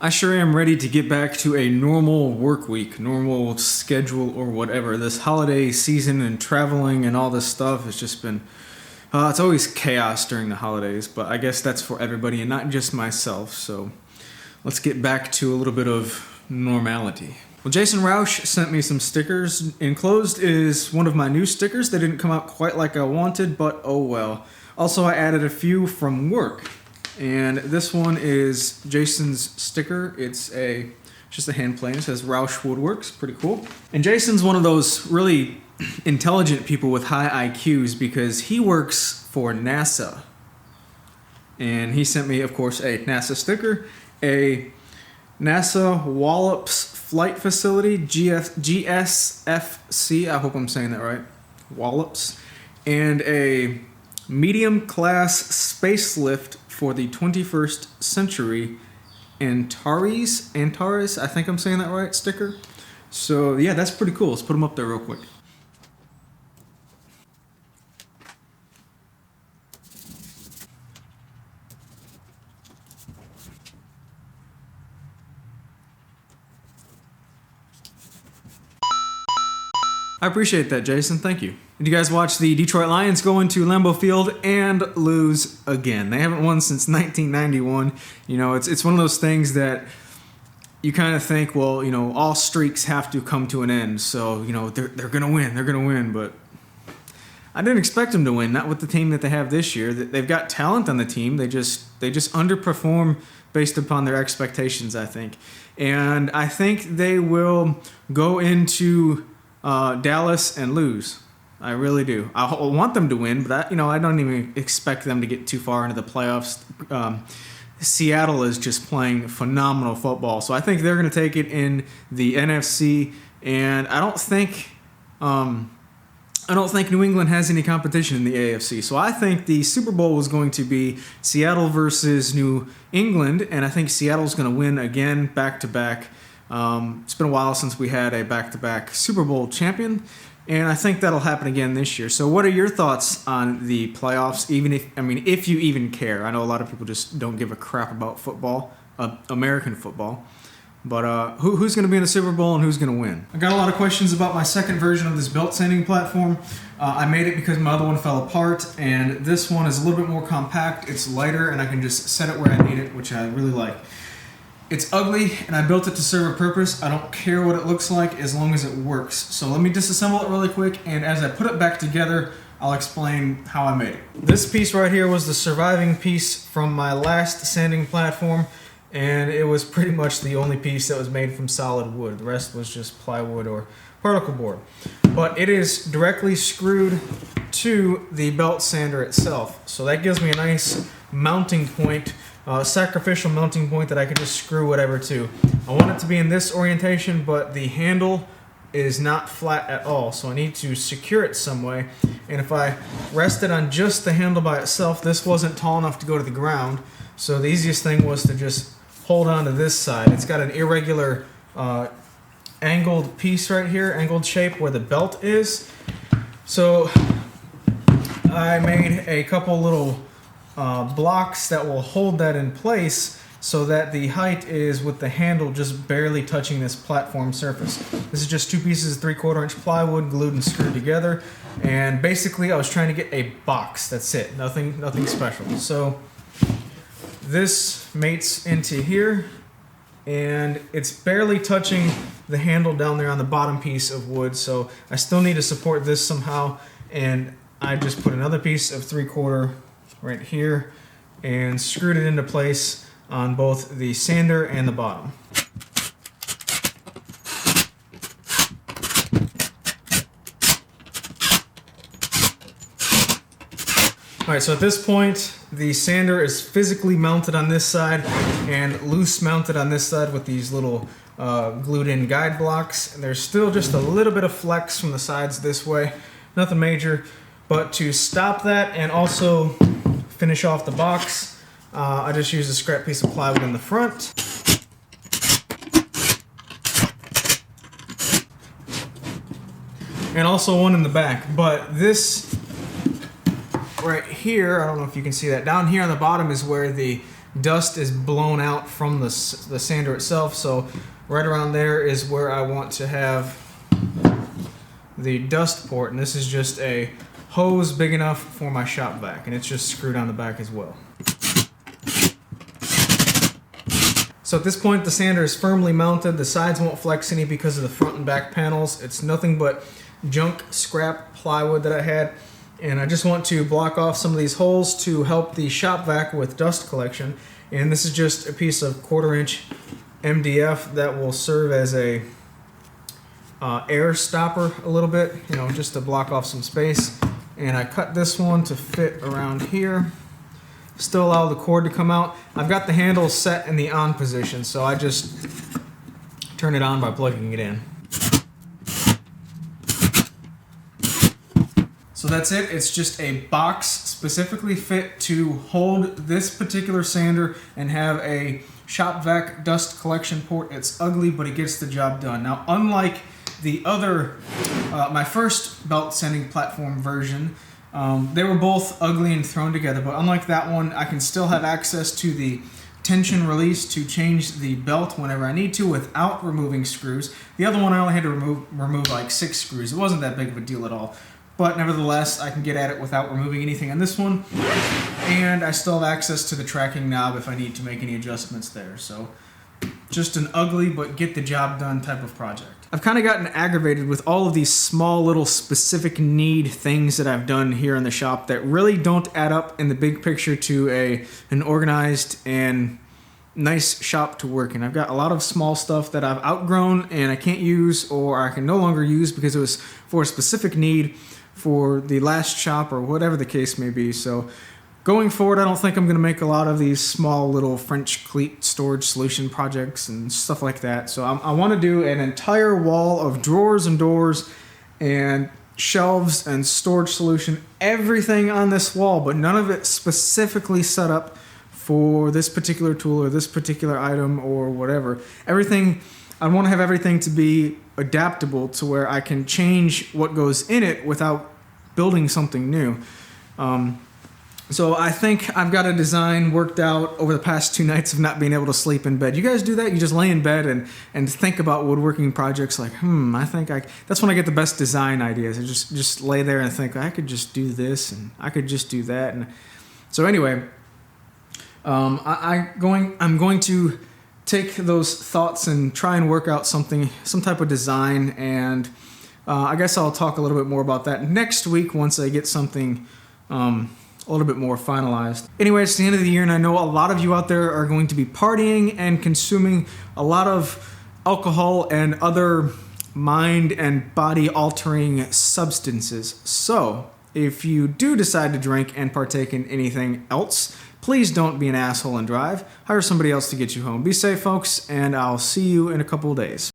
I sure am ready to get back to a normal work week, normal schedule or whatever. This holiday season and traveling and all this stuff has just been, it's always chaos during the holidays, but I guess that's for everybody and not just myself. So let's get back to a little bit of normality. Well, Jason Roush sent me some stickers. Enclosed is one of my new stickers. They didn't come out quite like I wanted, but oh well. Also, I added a few from work. And this one is Jason's sticker. It's just a hand plane. It says Roush Woodworks. Pretty cool. And Jason's one of those really intelligent people with high IQs because he works for NASA. And he sent me, of course, a NASA sticker, a NASA Wallops Flight Facility, GSFC, I hope I'm saying that right, Wallops, and a medium class space lift for the 21st century Antares, I think I'm saying that right, sticker. So yeah, that's pretty cool. Let's put them up there real quick. I appreciate that, Jason. Thank you. Did you guys watch the Detroit Lions go into Lambeau Field and lose again? They haven't won since 1991. You know, it's one of those things that you kind of think, well, you know, all streaks have to come to an end. So, you know, they're going to win. They're going to win. But I didn't expect them to win, not with the team that they have this year. They've got talent on the team. They just underperform based upon their expectations, I think. And I think they will go into Dallas and lose. I really do. I want them to win, but I don't even expect them to get too far into the playoffs. Seattle is just playing phenomenal football, so I think they're going to take it in the NFC. And I don't think New England has any competition in the AFC. So I think the Super Bowl was going to be Seattle versus New England, and I think Seattle's going to win again, back to back. It's been a while since we had a back-to-back Super Bowl champion, and I think that'll happen again this year. So what are your thoughts on the playoffs, if you even care? I know a lot of people just don't give a crap about football, American football, but who's going to be in the Super Bowl and who's going to win? I got a lot of questions about my second version of this belt sanding platform. I made it because my other one fell apart, and this one is a little bit more compact. It's lighter, and I can just set it where I need it, which I really like. It's ugly, and I built it to serve a purpose. I don't care what it looks like as long as it works. So let me disassemble it really quick, and as I put it back together, I'll explain how I made it. This piece right here was the surviving piece from my last sanding platform, and it was pretty much the only piece that was made from solid wood. The rest was just plywood or particle board. But it is directly screwed to the belt sander itself. So that gives me a nice mounting point, sacrificial mounting point that I can just screw whatever to. I want it to be in this orientation, but the handle is not flat at all, so I need to secure it some way. And if I rest it on just the handle by itself, this wasn't tall enough to go to the ground, so the easiest thing was to just hold on to this side. It's got an irregular angled piece right here, angled shape where the belt is. So I made a couple little blocks that will hold that in place so that the height is with the handle just barely touching this platform surface. This is just two pieces of 3/4 inch plywood glued and screwed together, and basically I was trying to get a box. That's it, nothing special. So this mates into here, and it's barely touching the handle down there on the bottom piece of wood, so I still need to support this somehow, and I just put another piece of 3/4 right here and screwed it into place on both the sander and the bottom. Alright, so at this point the sander is physically mounted on this side and loose mounted on this side with these little glued in guide blocks. And there's still just a little bit of flex from the sides this way, nothing major, but to stop that and also finish off the box, I just used a scrap piece of plywood in the front. And also one in the back. But this right here, I don't know if you can see that, down here on the bottom is where the dust is blown out from the sander itself. So right around there is where I want to have the dust port, and this is just a hose big enough for my shop vac, and it's just screwed on the back as well. So at this point, the sander is firmly mounted. The sides won't flex any because of the front and back panels. It's nothing but junk scrap plywood that I had. And I just want to block off some of these holes to help the shop vac with dust collection. And this is just a piece of 1/4 inch MDF that will serve as a air stopper a little bit, you know, just to block off some space. And I cut this one to fit around here. Still allow the cord to come out. I've got the handle set in the on position, so I just turn it on by plugging it in. So that's it. It's just a box specifically fit to hold this particular sander and have a shop vac dust collection port. It's ugly, but it gets the job done. Now, unlike the other, my first belt sanding platform version, they were both ugly and thrown together, but unlike that one, I can still have access to the tension release to change the belt whenever I need to without removing screws. The other one I only had to remove like 6 screws. It wasn't that big of a deal at all. But nevertheless, I can get at it without removing anything on this one. And I still have access to the tracking knob if I need to make any adjustments there. So just an ugly but get the job done type of project. I've kind of gotten aggravated with all of these small little specific need things that I've done here in the shop that really don't add up in the big picture to an organized and nice shop to work in. I've got a lot of small stuff that I've outgrown and I can't use, or I can no longer use because it was for a specific need for the last shop or whatever the case may be. So going forward, I don't think I'm going to make a lot of these small little French cleat storage solution projects and stuff like that. So I want to do an entire wall of drawers and doors and shelves and storage solution, everything on this wall, but none of it specifically set up for this particular tool or this particular item or whatever. Everything, I want to have everything to be adaptable to where I can change what goes in it without building something new. So I think I've got a design worked out over the past 2 nights of not being able to sleep in bed. You guys do that? You just lay in bed and think about woodworking projects like, I think that's when I get the best design ideas. I just lay there and think, I could just do this and I could just do that. And so anyway, I'm going to take those thoughts and try and work out some type of design, and I guess I'll talk a little bit more about that next week once I get something a little bit more finalized. Anyway, it's the end of the year, and I know a lot of you out there are going to be partying and consuming a lot of alcohol and other mind and body altering substances. So if you do decide to drink and partake in anything else, please don't be an asshole and drive. Hire somebody else to get you home. Be safe, folks, and I'll see you in a couple of days.